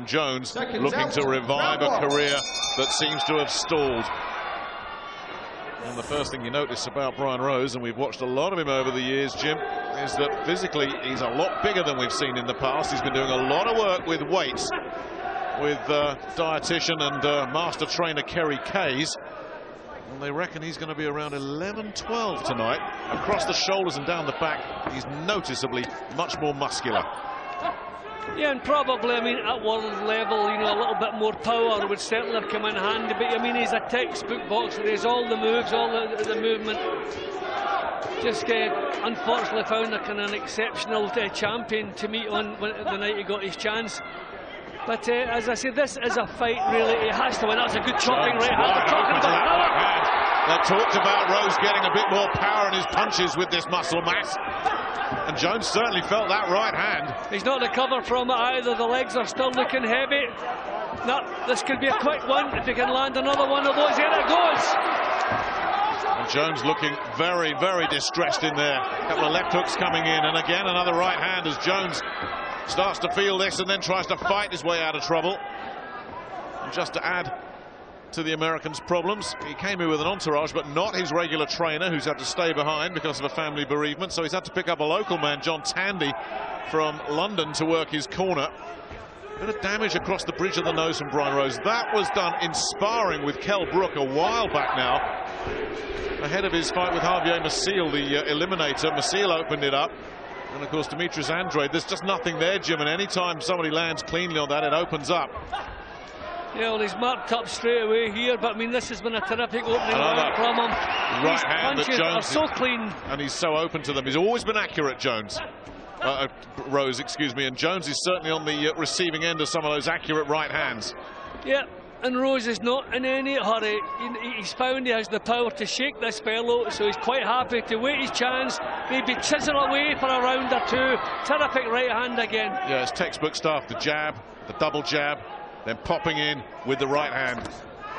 from Jones, looking to revive a career that seems to have stalled. And the first thing you notice about Brian Rose, and we've watched a lot of him over the years, Jim, is that physically he's a lot bigger than we've seen in the past. He's been doing a lot of work with weights with dietitian and master trainer Kerry Kays. And they reckon he's going to be around 11-12 tonight. Across the shoulders and down the back, he's noticeably much more muscular. Yeah, and probably, I mean, at world level, you know, a little bit more power would certainly have come in handy. But, I mean, he's a textbook boxer. There's all the moves, all the movement. Just unfortunately found a kind of an exceptional champion to meet on the night he got his chance. But as I said, this is a fight, really. He has to win. That's a good chopping right hand. They talked about Rose getting a bit more power in his punches with this muscle mass. And Jones certainly felt that right hand. He's not recovered from it either. The legs are still looking heavy. No, this could be a quick one if he can land another one of those. Here it goes. And Jones looking very, very distressed in there. A couple of left hooks coming in, and again another right hand as Jones starts to feel this and then tries to fight his way out of trouble. And just to add to the American's problems, he came here with an entourage, but not his regular trainer, who's had to stay behind because of a family bereavement. So he's had to pick up a local man, John Tandy, from London to work his corner. Bit of damage across the bridge of the nose from Brian Rose. That was done in sparring with Kell Brook a while back now. Ahead of his fight with Javier Maciel, the eliminator. Maciel opened it up. And of course, Demetrius Andrade, there's just nothing there, Jim. And anytime somebody lands cleanly on that, it opens up. Yeah, well, he's marked up straight away here, but I mean, this has been a terrific opening round from him. Right His hand that punches Jones are so clean. And he's so open to them. He's always been accurate, Jones. Rose, excuse me. And Jones is certainly on the receiving end of some of those accurate right hands. Yeah, and Rose is not in any hurry. He's found he has the power to shake this fellow, so he's quite happy to wait his chance, maybe chisel away for a round or two. Terrific right hand again. Yeah, it's textbook stuff. The jab, the double jab, then popping in with the right hand.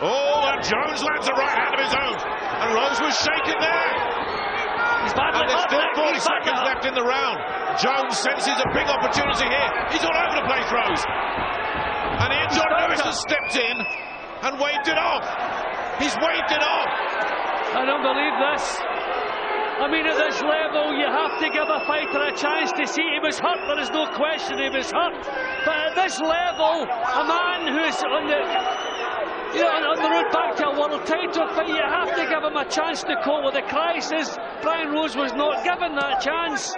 Oh, and Jones lands a right hand of his own. And Rose was shaken there. And there's still 40 seconds left in the round. Jones senses a big opportunity here. He's all over the place, Rose. And Ian John Lewis has stepped in and waved it off. He's waved it off. I don't believe this. I mean, at this level, you have to give a fighter a chance to see. He was hurt, there is no question he was hurt. But at this level, a man who's on the road back to a world title fight, you have to give him a chance to cope with the crisis. Brian Rose was not given that chance.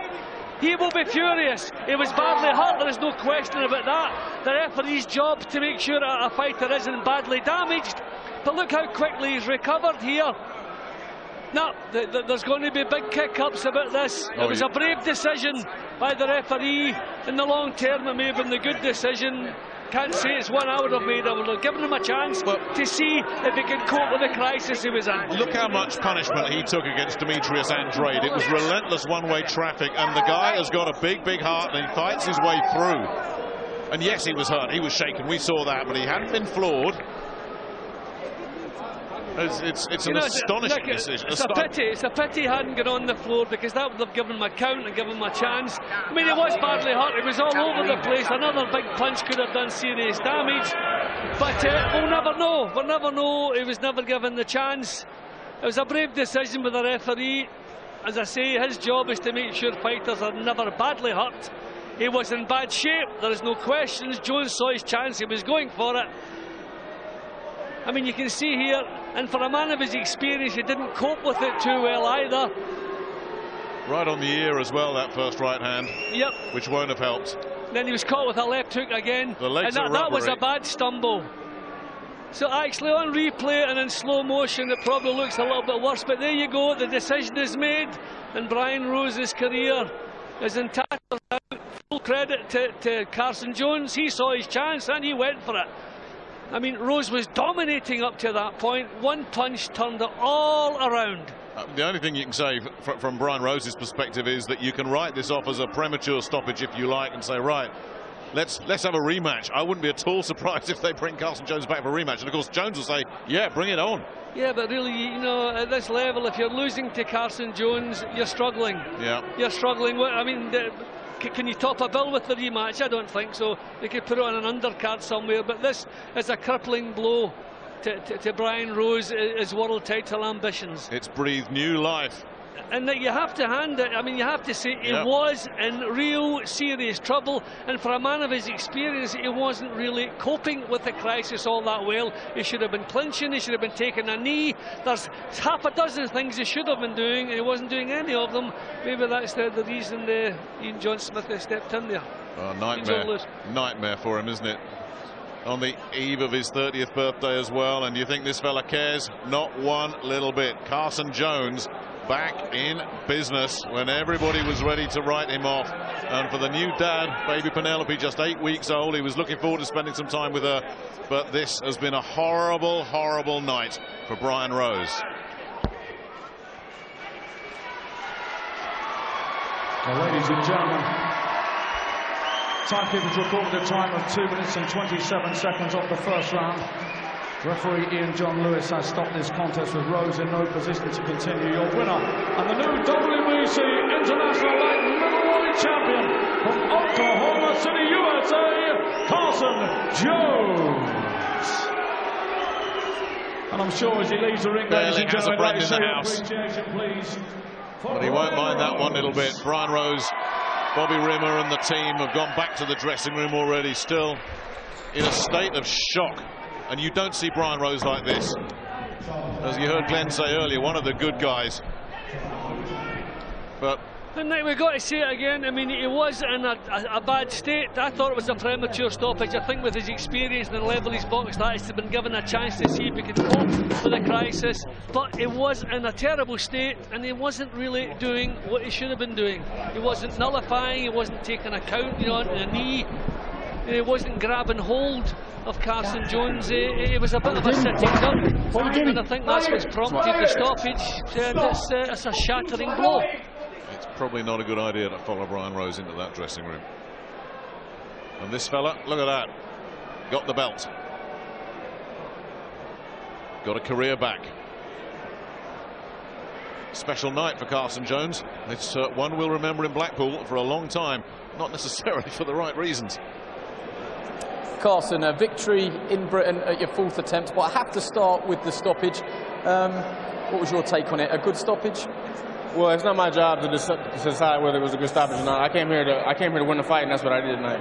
He will be furious. He was badly hurt, there is no question about that. The referee's job to make sure a fighter isn't badly damaged. But look how quickly he's recovered here. No, there's going to be big kick-ups about this. It was a brave decision by the referee. In the long term, it may have been the good decision. Can't say it's one I would have made. I would have given him a chance to see if he could cope with the crisis he was in. Look how much punishment he took against Demetrius Andrade. It was relentless one-way traffic, and the guy has got a big, big heart, and he fights his way through. And yes, he was hurt, he was shaken, we saw that, but he hadn't been floored. It's an astonishing decision. It's a pity he hadn't got on the floor, because that would have given him a count and given him a chance. I mean, he was badly hurt, he was all over the place. Another big punch could have done serious damage, but we'll never know. We'll never know. He was never given the chance. It was a brave decision with the referee. As I say, his job is to make sure fighters are never badly hurt. He was in bad shape, there is no questions. Jones saw his chance, he was going for it. I mean, you can see here, and for a man of his experience, he didn't cope with it too well either. Right on the ear as well, that first right hand. Yep. Which won't have helped. Then he was caught with a left hook again. The legs and that was a bad stumble. So actually on replay and in slow motion, it probably looks a little bit worse. But there you go, the decision is made. And Brian Rose's career is in tatters. Full credit to Carson Jones. He saw his chance and he went for it. I mean, Rose was dominating up to that point. One punch turned it all around. The only thing you can say from Brian Rose's perspective is that you can write this off as a premature stoppage if you like and say, right, let's have a rematch. I wouldn't be at all surprised if they bring Carson Jones back for a rematch. And of course, Jones will say, yeah, bring it on. Yeah, but really, you know, at this level, if you're losing to Carson Jones, you're struggling. Yeah. You're struggling. I mean, can you top a bill with the rematch? I don't think so. They could put it on an undercard somewhere, but this is a crippling blow to Brian Rose, his world title ambitions. It's breathed new life. And that you have to hand it, I mean, you have to say he was in real serious trouble, and for a man of his experience, he wasn't really coping with the crisis all that well. He should have been clinching, he should have been taking a knee. There's half a dozen things he should have been doing, and he wasn't doing any of them. Maybe that's the reason Ian John Smith has stepped in there. Oh, nightmare for him, isn't it? On the eve of his 30th birthday as well, and you think this fella cares? Not one little bit. Carson Jones back in business when everybody was ready to write him off. And for the new dad, baby Penelope, just 8 weeks old, he was looking forward to spending some time with her. But this has been a horrible, horrible night for Brian Rose. Well, ladies and gentlemen, timekeepers recorded a time of 2 minutes and 27 seconds of the first round. Referee Ian John Lewis has stopped this contest with Rose in no position to continue. Your winner and the new WBC International Light Middleweight Champion from Oklahoma City, USA, Carson Jones. And I'm sure as he leaves the ring, ladies and gentlemen, like to say appreciation, please. But he won't mind that one little bit. Brian Rose, Bobby Rimmer and the team have gone back to the dressing room already, still in a state of shock. And you don't see Brian Rose like this. As you heard Glenn say earlier, one of the good guys. But we've got to say it again. I mean, he was in a bad state. I thought it was a premature stoppage. I think with his experience and the level he's boxed at, he's been given a chance to see if he could cope with the crisis. But he was in a terrible state, and he wasn't really doing what he should have been doing. He wasn't nullifying, he wasn't taking a count, on the knee. He wasn't grabbing hold of Carson Jones. It was a bit of a sitting duck, and I think that's what's prompted the stoppage. And it's a shattering blow. It's probably not a good idea to follow Brian Rose into that dressing room. And this fella, look at that, got the belt, got a career back. Special night for Carson Jones. It's one we'll remember in Blackpool for a long time, not necessarily for the right reasons. Carson, a victory in Britain at your 4th attempt, but I have to start with the stoppage. What was your take on it? A good stoppage? Well, it's not my job to decide whether it was a good stoppage or not. I came here to win the fight, and that's what I did tonight.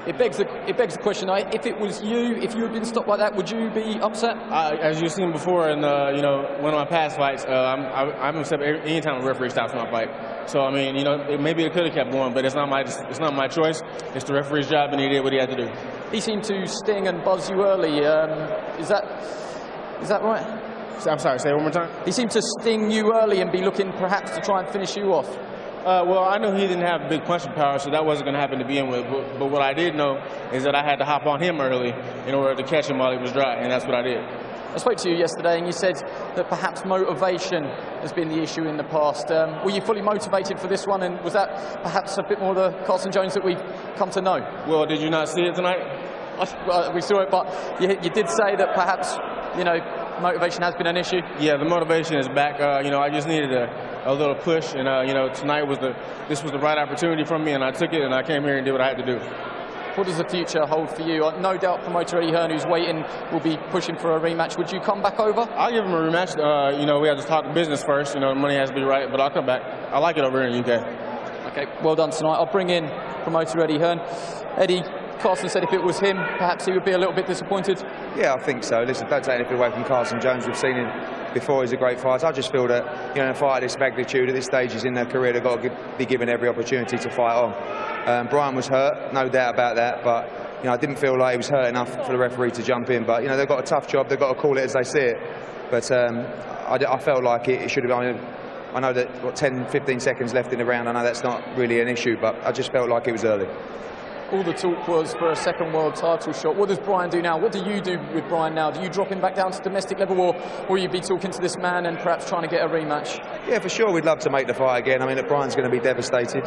It begs the question. If it was you, if you had been stopped like that, would you be upset? As you've seen before in one of my past fights, I'm upset any time a referee stops my fight. So I mean, maybe it could have kept going, but it's not my choice. It's the referee's job, and he did what he had to do. He seemed to sting and buzz you early. Is that right? I'm sorry, say it one more time. He seemed to sting you early and be looking perhaps to try and finish you off. Well, I knew he didn't have big punching power, so that wasn't going to happen to begin with. But what I did know is that I had to hop on him early in order to catch him while he was dry, and that's what I did. I spoke to you yesterday, and you said that perhaps motivation has been the issue in the past. Were you fully motivated for this one, and was that perhaps a bit more the Carson Jones that we've come to know? Well, did you not see it tonight? We saw it, but you did say that perhaps, motivation has been an issue. Yeah, the motivation is back. I just needed a little push, and tonight this was the right opportunity for me, and I took it, and I came here and did what I had to do. What does the future hold for you? No doubt promoter Eddie Hearn, who's waiting, will be pushing for a rematch. Would you come back over? I'll give him a rematch. We have to talk business first. Money has to be right, but I'll come back. I like it over here in the UK. Okay, well done tonight. I'll bring in promoter Eddie Hearn. Eddie, Carson said if it was him, perhaps he would be a little bit disappointed. Yeah, I think so. Listen, don't take anything away from Carson Jones. We've seen him before. He's a great fighter. I just feel that, in a fight of this magnitude, at this stage in their career, they've got to be given every opportunity to fight on. Brian was hurt, no doubt about that, but I didn't feel like he was hurt enough for the referee to jump in. But they've got a tough job. They've got to call it as they see it. But I felt like it should have been. I know that 10, 15 seconds left in the round. I know that's not really an issue, but I just felt like it was early. All the talk was for a second world title shot. What does Brian do now? What do you do with Brian now? Do you drop him back down to domestic level, or will you be talking to this man and perhaps trying to get a rematch? Yeah, for sure. We'd love to make the fight again. I mean, that Brian's going to be devastated.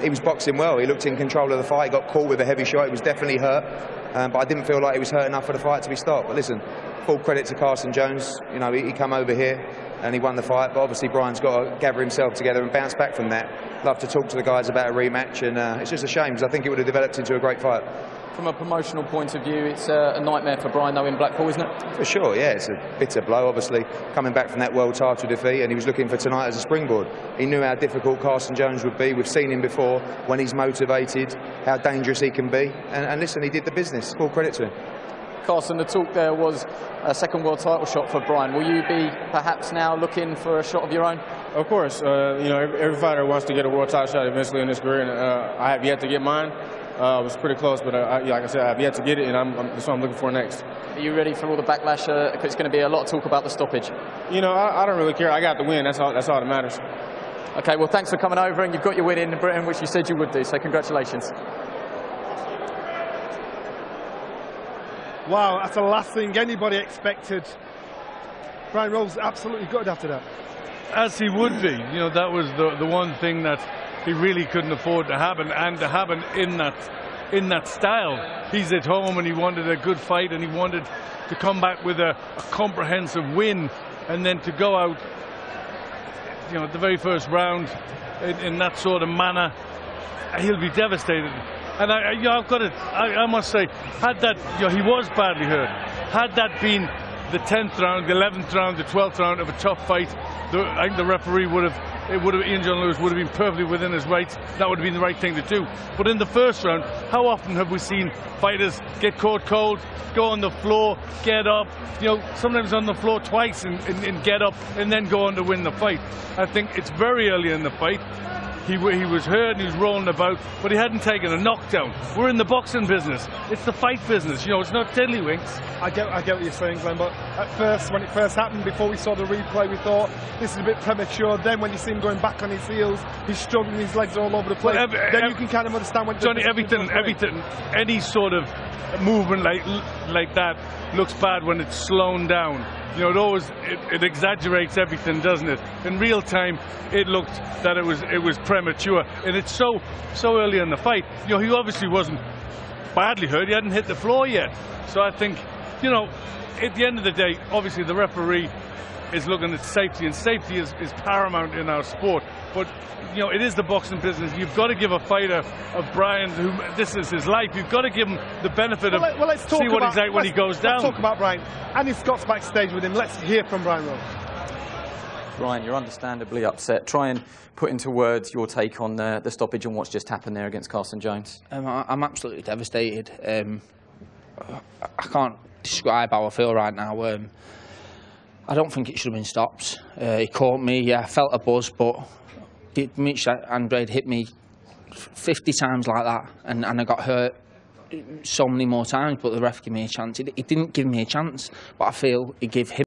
He was boxing well. He looked in control of the fight. He got caught with a heavy shot. He was definitely hurt. But I didn't feel like he was hurt enough for the fight to be stopped. But listen, full credit to Carson Jones. You know, he come over here and he won the fight, but obviously Brian's got to gather himself together and bounce back from that. Love to talk to the guys about a rematch, and it's just a shame because I think it would have developed into a great fight. From a promotional point of view, it's a nightmare for Brian, though, in Blackpool, isn't it? For sure, yeah. It's a bitter blow, obviously, coming back from that world title defeat, and he was looking for tonight as a springboard. He knew how difficult Carson Jones would be. We've seen him before when he's motivated, how dangerous he can be. And listen, he did the business. Full credit to him. Carson, the talk there was a second world title shot for Brian. Will you be perhaps now looking for a shot of your own? Of course. You know, every fighter wants to get a world title shot eventually in his career, and I have yet to get mine. It was pretty close, but like I said, I've yet to get it, and that's what I'm looking for next. Are you ready for all the backlash? Because it's going to be a lot of talk about the stoppage. You know, I don't really care. I got the win. That's all that matters. Okay, well, thanks for coming over, and you've got your win in Britain, which you said you would do, so congratulations. Wow, that's the last thing anybody expected. Brian Rose absolutely gutted after that. As he would be. You know, that was the one thing that he really couldn't afford to happen, and to happen in that style. He's at home and he wanted a good fight, and he wanted to come back with a comprehensive win, and then to go out, you know, at the very first round in that sort of manner, he'll be devastated. And I must say, had that, you know, he was badly hurt. Had that been the 10th round, the 11th round, the 12th round of a tough fight, I think the referee Ian John Lewis would have been perfectly within his rights. That would have been the right thing to do. But in the first round, how often have we seen fighters get caught cold, go on the floor, get up, you know, sometimes on the floor twice and get up and then go on to win the fight? I think it's very early in the fight. He was hurt and he was rolling about, but he hadn't taken a knockdown. We're in the boxing business. It's the fight business, you know, it's not tiddlywinks. I get what you're saying, Glenn, but at first, when it first happened, before we saw the replay, we thought this is a bit premature. Then when you see him going back on his heels, he's struggling, his legs are all over the place. Well, then you can kind of understand when... Johnny, everything, any sort of movement like that looks bad when it's slowed down. You know, it exaggerates everything, doesn't it? In real time, it looked that it was premature, and it's so early in the fight. You know, he obviously wasn't badly hurt. He hadn't hit the floor yet. So I think, you know, at the end of the day, obviously the referee is looking at safety, and safety is paramount in our sport. But, you know, it is the boxing business. You've got to give a fighter of Brian, who this is his life, you've got to give him the benefit of see what he's like when he goes down. Let's talk about Brian. Andy Scott's backstage with him. Let's hear from Brian Rose. Brian, you're understandably upset. Try and put into words your take on the stoppage and what's just happened there against Carson Jones. I'm absolutely devastated. I can't describe how I feel right now. I don't think it should have been stopped. He caught me, yeah, I felt a buzz, but Mitch Andrade hit me 50 times like that, and I got hurt so many more times, but the ref gave me a chance. He didn't give me a chance, but I feel he gave him